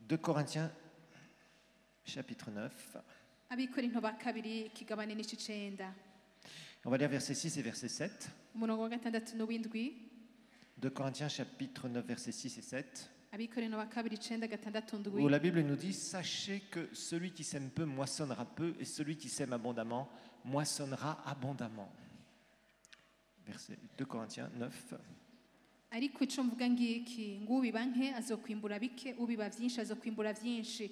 2 Corinthiens chapitre 9. Abikorinto ba kabiri ikigabane n'icicenda On va lire verset 6 et verset 7. umurongo wa gatandatu n'uwindwi 2 Corinthiens chapitre 9 verset 6 et 7. Abikorinto ba kabiri icenda gatandatu ndwi Où la Bible nous dit: sachez que celui qui sème peu moissonnera peu, et celui qui sème abondamment moissonnera abondamment. Verset 2 Corinthiens 9. ariko ico mvuga ngiki ngo ubiba nke azokwimbura bike ubiba vyinshi azokwimbura vyinshi.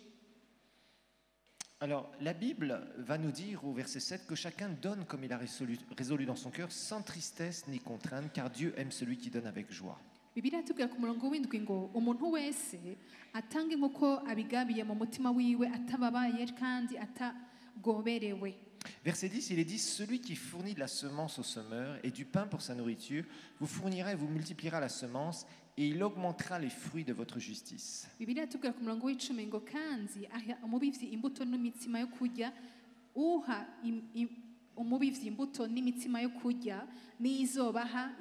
Alors, la Bible va nous dire au verset 7 que chacun donne comme il a résolu dans son cœur, sans tristesse ni contrainte, car Dieu aime celui qui donne avec joie. Bibiliya tubwira ku murongo w'indwi ngo umuntu wese atange nk'uko abigabiye mu mutima wiwe atababaye kandi atagoberewe. Verset 10, il est dit: celui qui fournit de la semence au semeur et du pain pour sa nourriture, vous fournira et vous multipliera la semence, et il augmentera les fruits de votre justice. Bibiliya tubwira ku murongo w'icumi ngo kandi aha umubivyi imbuto n'imitsima yo kurya, uha umubivyi imbuto n'imitsima yo kurya n'izobaha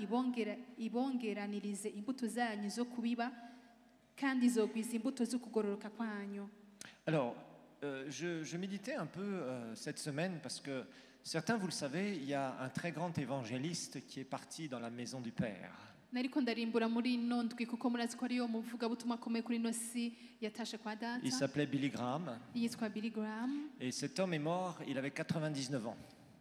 ibongeranirize imbuto zanyu zo kubiba kandi izogwiza imbuto zo kugororoka kwanyu. Alors, je méditais un peu cette semaine parce que certains, vous le savez, il y a un très grand évangéliste qui est parti dans la maison du Père. Nariko ndarimbura muri ino ndwi kuko murazi ko ariyo muvugabutumwa akomeye kuri ino si yatashe kwa data. Il s'appelait Billy Graham. Yitwa Billy Graham. Et cet homme est mort, il avait 99 ans.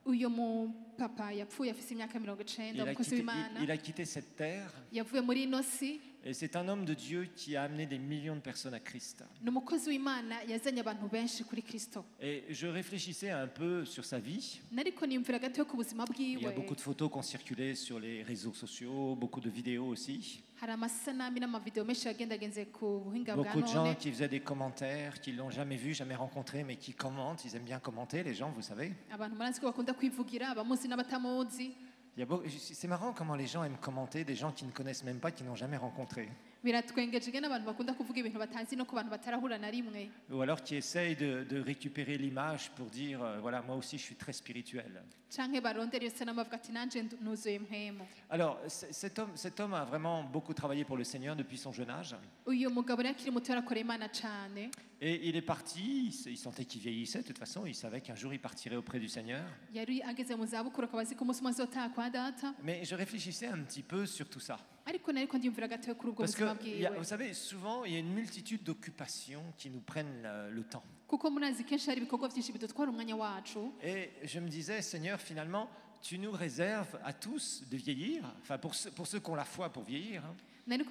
Uyo mu papa yapfuye afise imyaka 90 umukozi w'Imana. Il a quitté cette terre. Yavuye muri ino si. Et c'est un homme de Dieu qui a amené des millions de personnes à Christ. N'umukozi w'Imana yazanye abantu benshi kuri Kristo. Et je réfléchissais un peu sur sa vie. Nariko nimvira gato ku buzima bwiwe. Il y a beaucoup de photos qui ont circulé sur les réseaux sociaux, beaucoup de vidéos aussi. Hari amasanamu n'amavideo menshi yagendagenze ku buhinga bwa none. Beaucoup de gens qui faisaient des commentaires, qui l'ont jamais vu, jamais rencontré, mais qui commentent. Ils aiment bien commenter, les gens, vous savez. Abantu murazi ko bakunda kwivugira abamuzi n'abatamuzi. C'est marrant comment les gens aiment commenter des gens qui ne connaissent même pas, qui n'ont jamais rencontré. Ou alors qui essayent de récupérer l'image pour dire voilà, moi aussi je suis très spirituel. Alors cet homme a vraiment beaucoup travaillé pour le Seigneur depuis son jeune âge. Et il est parti, il sentait qu'il vieillissait de toute façon, il savait qu'un jour il partirait auprès du Seigneur. Mais je réfléchissais un petit peu sur tout ça. Parce que, vous savez, souvent, il y a une multitude d'occupations qui nous prennent le temps. Et je me disais, Seigneur, finalement, tu nous réserves à tous de vieillir, enfin pour ceux qui ont la foi pour vieillir. Petit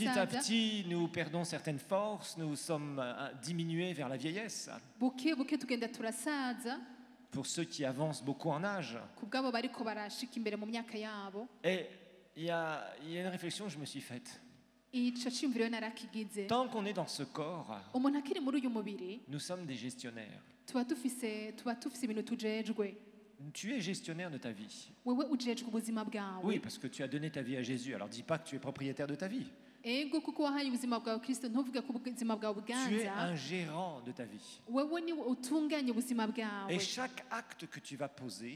à petit, nous perdons certaines forces, nous sommes diminués vers la vieillesse. Pour ceux qui avancent beaucoup en âge. Et il y a une réflexion que je me suis faite. Tant qu'on est dans ce corps, nous sommes des gestionnaires. Tu es gestionnaire de ta vie. Oui, parce que tu as donné ta vie à Jésus. Alors dis pas que tu es propriétaire de ta vie. Tu es un gérant de ta vie. Et chaque acte que tu vas poser,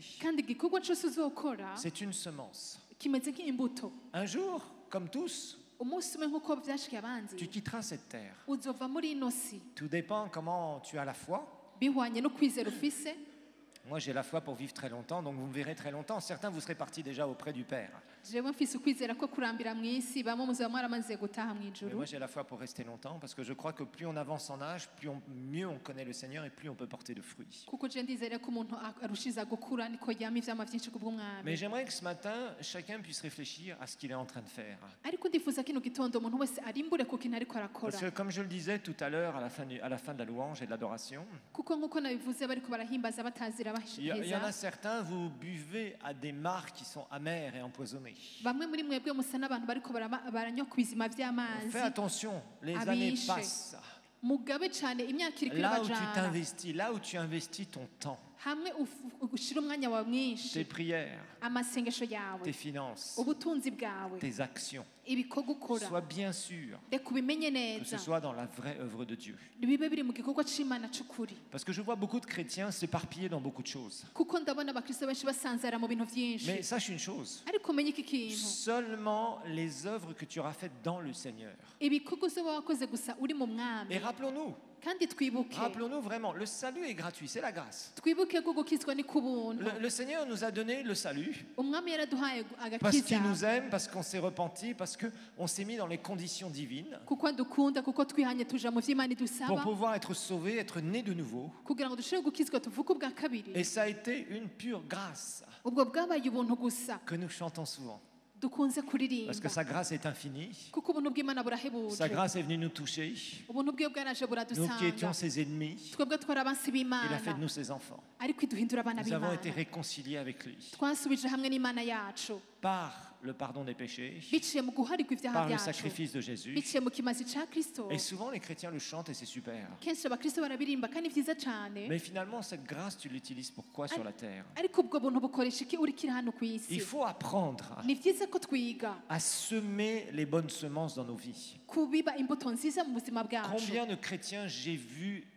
c'est une semence. Un jour, comme tous, tu quitteras cette terre. Tout dépend comment tu as la foi. Moi, j'ai la foi pour vivre très longtemps, donc vous me verrez très longtemps. Certains, vous serez partis déjà auprès du Père. Mais moi, j'ai la foi pour rester longtemps, parce que je crois que plus on avance en âge, mieux on connaît le Seigneur et plus on peut porter de fruits. Mais j'aimerais que ce matin, chacun puisse réfléchir à ce qu'il est en train de faire. Parce que comme je le disais tout à l'heure, à la fin de la louange et de l'adoration, il y en a certains, vous buvez à des mares qui sont amères et empoisonnées. Fais attention, les années passent. Là où tu t'investis, là où tu investis ton temps, tes prières, tes finances, tes actions. Sois bien sûr que ce soit dans la vraie œuvre de Dieu. Parce que je vois beaucoup de chrétiens s'éparpiller dans beaucoup de choses. Mais sache une chose, seulement les œuvres que tu auras faites dans le Seigneur. Et rappelons-nous vraiment, le salut est gratuit, c'est la grâce. Le Seigneur nous a donné le salut parce qu'il nous aime, parce qu'on s'est repenti, parce qu'on s'est mis dans les conditions divines pour pouvoir être sauvé, être né de nouveau. Et ça a été une pure grâce que nous chantons souvent. Parce que sa grâce est infinie. Sa grâce est venue nous toucher. Nous qui étions ses ennemis, il a fait de nous ses enfants. Nous avons été réconciliés avec lui par le pardon des péchés, par le sacrifice de Jésus. Et souvent les chrétiens le chantent et c'est super. Mais finalement cette grâce tu l'utilises pour quoi sur la terre? Il faut apprendre à semer les bonnes semences dans nos vies. Combien de chrétiens j'ai vu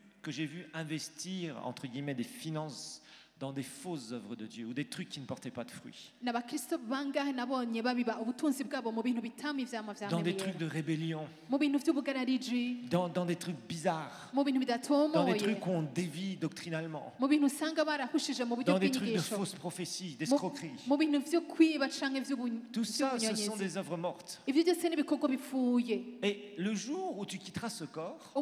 investir entre guillemets des finances dans des fausses œuvres de Dieu ou des trucs qui ne portaient pas de fruits. Dans des trucs de rébellion, dans des trucs bizarres, dans des trucs qu'on dévie doctrinalement, dans des trucs de fausses prophéties, d'escroqueries. Tout ça, ce sont des œuvres mortes. Et le jour où tu quitteras ce corps,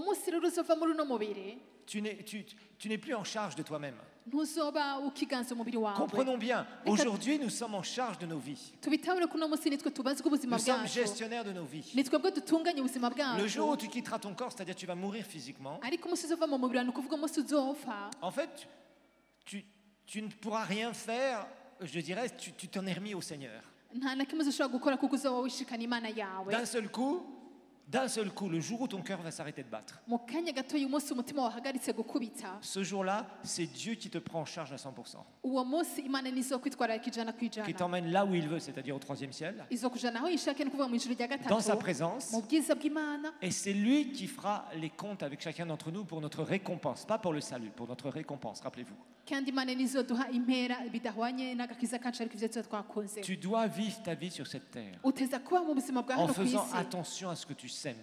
tu n'es plus en charge de toi-même. Comprenons bien, aujourd'hui nous sommes en charge de nos vies. Nous sommes gestionnaires de nos vies. Le jour où tu quitteras ton corps, c'est-à-dire tu vas mourir physiquement, en fait, tu ne pourras rien faire, je dirais, tu t'en es remis au Seigneur. D'un seul coup, le jour où ton cœur va s'arrêter de battre, ce jour-là, c'est Dieu qui te prend en charge à 100%. Qui t'emmène là où il veut, c'est-à-dire au 3e ciel, dans sa présence. Et c'est lui qui fera les comptes avec chacun d'entre nous pour notre récompense, pas pour le salut, pour notre récompense, rappelez-vous. Tu dois vivre ta vie sur cette terre en faisant attention à ce que tu sèmes,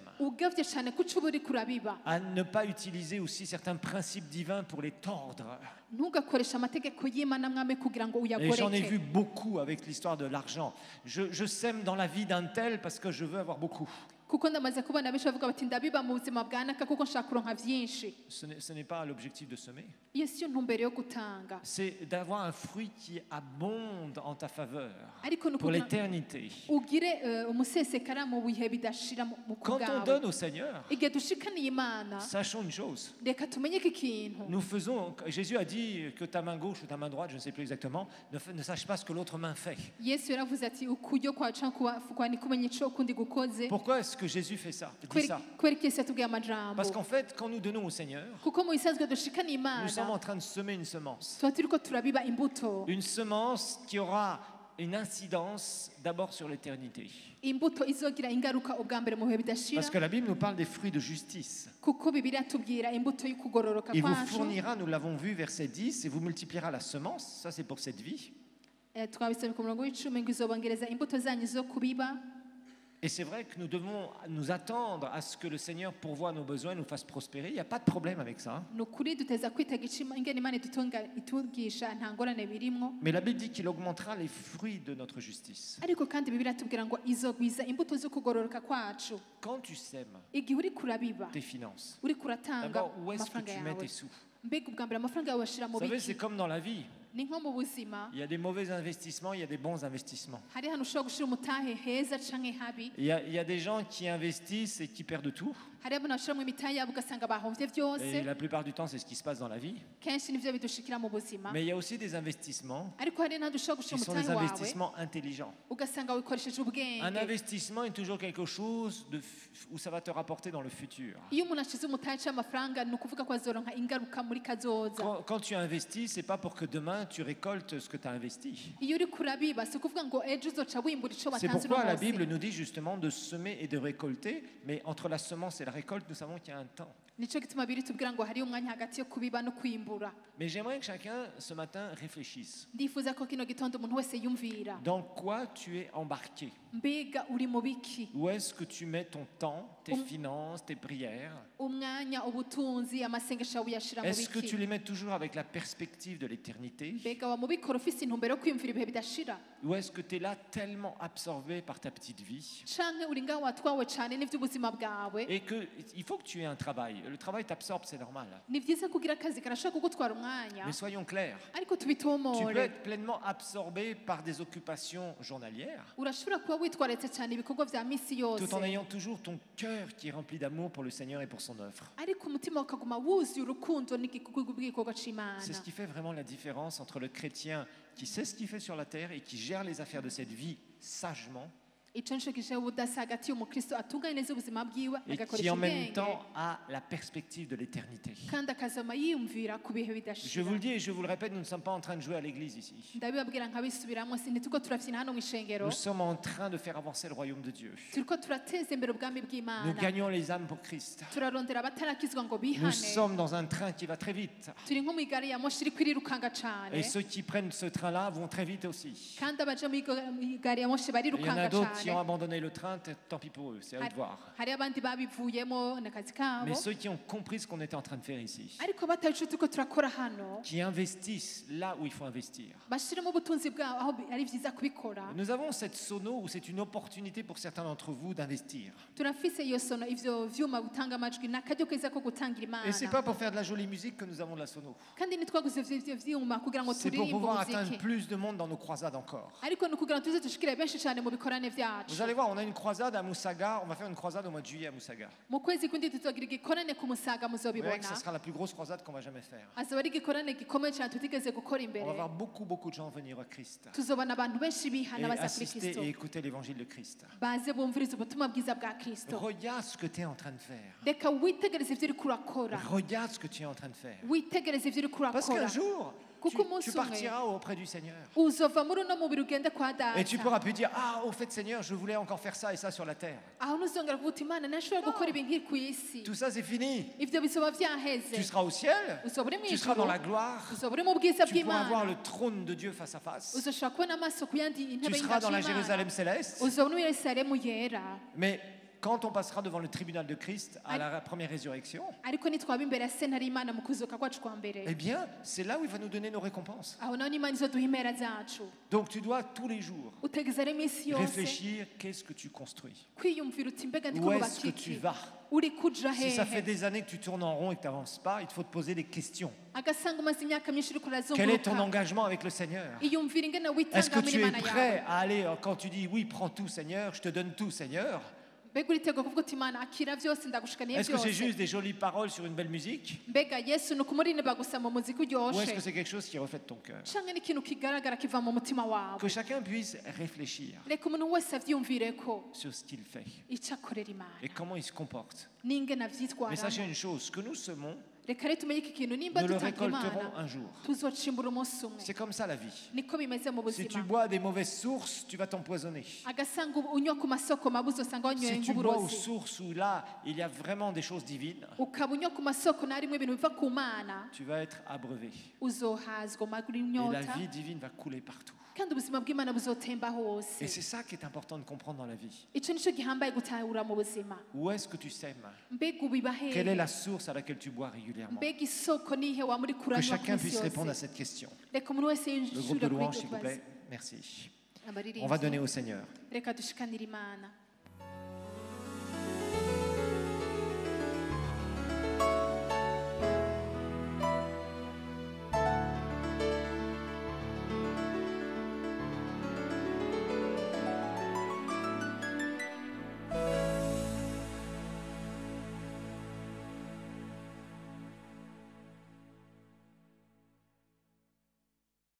à ne pas utiliser aussi certains principes divins pour les tordre. Et j'en ai vu beaucoup avec l'histoire de l'argent. Je sème dans la vie d'un tel parce que je veux avoir beaucoup. Ce n'est pas l'objectif de semer. C'est d'avoir un fruit qui abonde en ta faveur pour l'éternité. Quand on donne au Seigneur, sachons une chose. Nous faisons, Jésus a dit que ta main gauche ou ta main droite, je ne sais plus exactement, ne sache pas ce que l'autre main fait. Pourquoi est-ce que Jésus fait ça, dit ça? Parce qu'en fait, quand nous donnons au Seigneur, nous sommes en train de semer une semence. Une semence qui aura une incidence d'abord sur l'éternité. Parce que la Bible nous parle des fruits de justice. Il vous fournira, nous l'avons vu, verset 10, et vous multipliera la semence, ça c'est pour cette vie. Et c'est vrai que nous devons nous attendre à ce que le Seigneur pourvoie nos besoins et nous fasse prospérer. Il n'y a pas de problème avec ça. Mais la Bible dit qu'il augmentera les fruits de notre justice. Quand tu sèmes tes finances, d'abord, où est-ce que tu mets tes sous? Vous savez, c'est comme dans la vie. Il y a des mauvais investissements, il y a des bons investissements. Il y a des gens qui investissent et qui perdent tout. Et la plupart du temps, c'est ce qui se passe dans la vie. Mais il y a aussi des investissements qui sont des investissements intelligents. Un investissement est toujours quelque chose où ça va te rapporter dans le futur. Quand tu investis, c'est pas pour que demain tu récoltes ce que tu as investi. C'est pourquoi la Bible nous dit justement de semer et de récolter, mais entre la semence et la récolte, nous savons qu'il y a un temps. Mais j'aimerais que chacun ce matin réfléchisse. Dans quoi tu es embarqué? Où est-ce que tu mets ton temps, tes finances, tes prières? Est-ce que tu les mets toujours avec la perspective de l'éternité? Ou est-ce que tu es là tellement absorbé par ta petite vie? Et qu'il faut que tu aies un travail. Le travail t'absorbe, c'est normal. Mais soyons clairs. Tu peux être pleinement absorbé par des occupations journalières, tout en ayant toujours ton cœur qui est rempli d'amour pour le Seigneur et pour son œuvre. C'est ce qui fait vraiment la différence entre le chrétien qui sait ce qu'il fait sur la terre et qui gère les affaires de cette vie sagement, et qui en même temps a la perspective de l'éternité. Je vous le dis et je vous le répète, nous ne sommes pas en train de jouer à l'église ici. Nous sommes en train de faire avancer le royaume de Dieu. Nous gagnons les âmes pour Christ. Nous sommes dans un train qui va très vite. Et ceux qui prennent ce train-là vont très vite aussi. Il y en a d'autres qui ont abandonné le train, tant pis pour eux, c'est à eux de voir. Mais ceux qui ont compris ce qu'on était en train de faire ici, qui investissent là où il faut investir. Nous avons cette sono où c'est une opportunité pour certains d'entre vous d'investir. Et c'est pas pour faire de la jolie musique que nous avons de la sono. C'est pour pouvoir atteindre plus de monde dans nos croisades encore. Vous allez voir, on a une croisade à Musaga, on va faire une croisade au mois de juillet à Musaga. Vous verrez que ce sera la plus grosse croisade qu'on va jamais faire. On va voir beaucoup de gens venir à Christ et assister et écouter l'évangile de Christ. Regarde ce que tu es en train de faire. Regarde ce que tu es en train de faire. Parce qu'un jour, tu partiras auprès du Seigneur. Et tu pourras plus dire, ah, au fait Seigneur, je voulais encore faire ça et ça sur la terre. Tout ça c'est fini. Tu seras au ciel, tu seras dans la gloire, tu pourras voir le trône de Dieu face à face. Tu seras dans la Jérusalem céleste. Mais quand on passera devant le tribunal de Christ à la première résurrection, eh bien, c'est là où il va nous donner nos récompenses. Donc tu dois tous les jours réfléchir, qu'est-ce que tu construis? Où est-ce que tu vas? Si ça fait des années que tu tournes en rond et que tu n'avances pas, il faut te poser des questions. Quel est ton engagement avec le Seigneur? Est-ce que tu es prêt à aller, quand tu dis oui, prends tout Seigneur, je te donne tout Seigneur? Est-ce que c'est juste des jolies paroles sur une belle musique? Ou est-ce que c'est quelque chose qui reflète ton cœur? Que chacun puisse réfléchir sur ce qu'il fait et comment il se comporte. Mais sachez une chose, que nous semons, nous le récolterons un jour. C'est comme ça la vie. Si tu bois des mauvaises sources, tu vas t'empoisonner. Si tu bois aux sources où là, il y a vraiment des choses divines, tu vas être abreuvé. Et la vie divine va couler partout. Et c'est ça qui est important de comprendre dans la vie. Où est-ce que tu sèmes? Quelle est la source à laquelle tu bois régulièrement? Que chacun puisse répondre à cette question. Le groupe de louange, s'il vous plaît. Merci. On va donner au Seigneur.